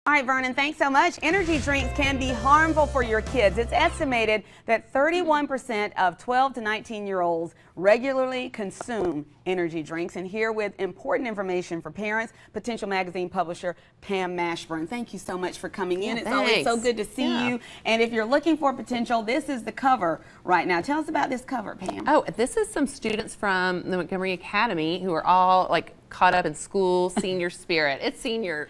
All right, Vernon, thanks so much. Energy drinks can be harmful for your kids. It's estimated that 31% of 12 to 19-year-olds regularly consume energy drinks. And here with important information for parents, Potential Magazine publisher Pam Mashburn. Thank you so much for coming in. It's always so good to see you. And if you're looking for Potential, this is the cover right now. Tell us about this cover, Pam. Oh, this is some students from the Montgomery Academy who are all like caught up in school, senior spirit. It's senior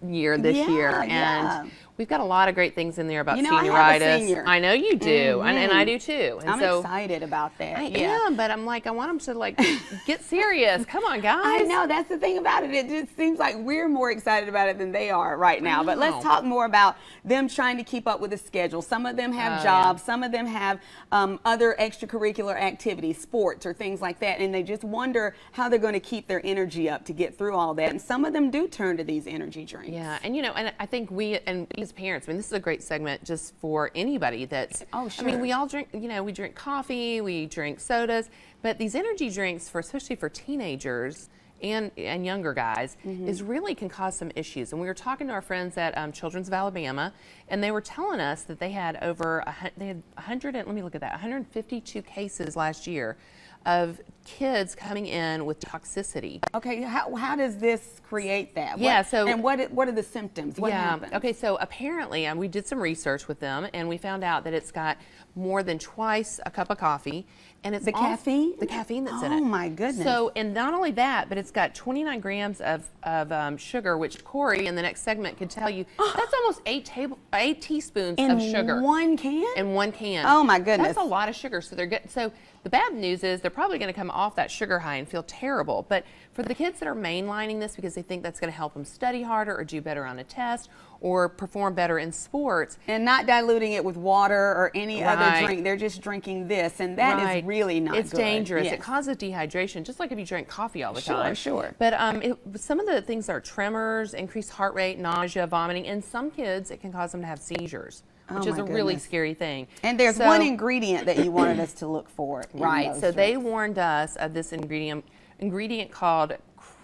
year this year, and we've got a lot of great things in there about senioritis. I have a senior. I know you do, and I do too. And I'm excited about that. I am, but I'm like, I want them to like get serious. Come on, guys. I know, that's the thing about it. It just seems like we're more excited about it than they are right now. But let's talk more about them trying to keep up with the schedule. Some of them have jobs, some of them have other extracurricular activities, sports or things like that, and they just wonder how they're going to keep their energy up to get through all that. And some of them do turn to these energy drinks. Yeah, and you know, and I think we as parents, I mean, this is a great segment just for anybody that's, I mean, we all drink, you know, we drink coffee, we drink sodas, but these energy drinks, especially for teenagers and younger guys, is really can cause some issues. And we were talking to our friends at Children's of Alabama, and they were telling us that they had over, they had 100, let me look at that, 152 cases last year of kids coming in with toxicity. Okay, how does this create that? Yeah, what are the symptoms? What happens? Okay, so apparently we did some research with them, and we found out that it's got more than twice a cup of coffee, and it's the caffeine that's in it. Oh my goodness. So, and not only that, but it's got 29 grams of sugar, which Corey in the next segment could tell you that's almost 8 teaspoons of sugar in one can. In one can. Oh my goodness. That's a lot of sugar. So they're good. So the bad news is they're probably going to come off that sugar high and feel terrible. But for the kids that are mainlining this because they think that's going to help them study harder or do better on a test or perform better in sports. And not diluting it with water or any other drink. They're just drinking this, and that is really not good. It's dangerous. Yes. It causes dehydration, just like if you drink coffee all the time. Sure. But some of the things are tremors, increased heart rate, nausea, vomiting. In some kids, it can cause them to have seizures, which is a really scary thing. And there's one ingredient that you wanted us to look for. Right. So they warned us of this ingredient called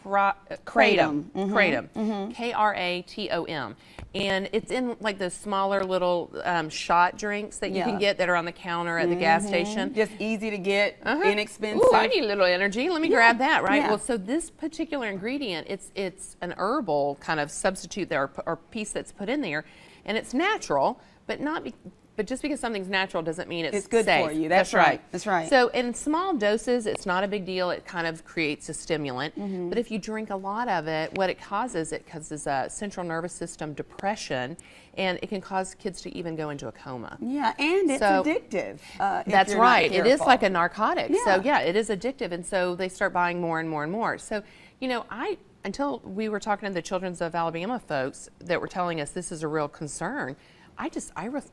kratom. Kratom. K-R-A-T-O-M. And it's in like those smaller little shot drinks that you can get that are on the counter at the gas station. Just easy to get, inexpensive. Ooh, I need a little energy. Let me grab that, right? Well, so this particular ingredient, it's an herbal kind of substitute there, or piece that's put in there, and it's natural, but but just because something's natural doesn't mean it's good safe. for you. That's right. That's right. So in small doses, it's not a big deal. It kind of creates a stimulant. But if you drink a lot of it, what it causes central nervous system depression, and it can cause kids to even go into a coma. Yeah, and it's addictive. That's right. It is like a narcotic. So yeah, it is addictive, and so they start buying more and more and more. So, you know, until we were talking to the Children's of Alabama folks that were telling us this is a real concern, I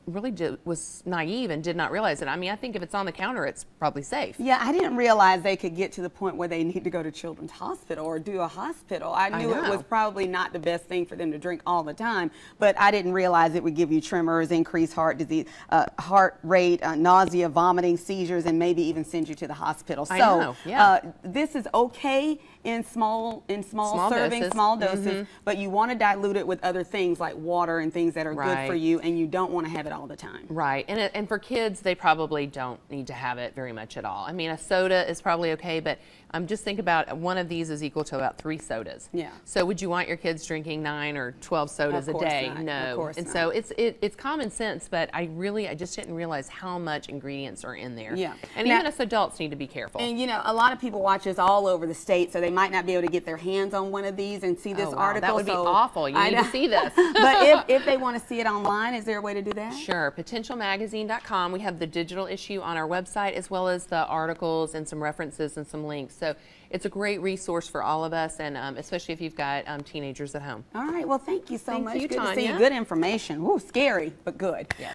really was naive and did not realize it. I mean, I think if it's on the counter, it's probably safe. Yeah, I didn't realize they could get to the point where they need to go to Children's Hospital or do a hospital. I knew it was probably not the best thing for them to drink all the time, but I didn't realize it would give you tremors, increased heart disease, heart rate, nausea, vomiting, seizures, and maybe even send you to the hospital. This is okay in small servings, small doses, but you want to dilute it with other things like water and things that are good for you, and you don't want to have it all the time. Right, and for kids, they probably don't need to have it very much at all. I mean, a soda is probably okay, but just think about one of these is equal to about 3 sodas. Yeah. So would you want your kids drinking 9 or 12 sodas a day? Not. No. Of course and not. So it's common sense, but I just didn't realize how much ingredients are in there. Yeah. And even us adults need to be careful. And you know, a lot of people watch us all over the state, so they might not be able to get their hands on one of these and see this article. That would be awful. You need to see this. But if they want to see it online, is there a way to do that? Sure. Potentialmagazine.com. We have the digital issue on our website, as well as the articles and some references and some links. So it's a great resource for all of us, and especially if you've got teenagers at home. All right. Well, thank you so much. Thank you, good Tanya. to see you. Good information. Ooh, scary, but good. Yes.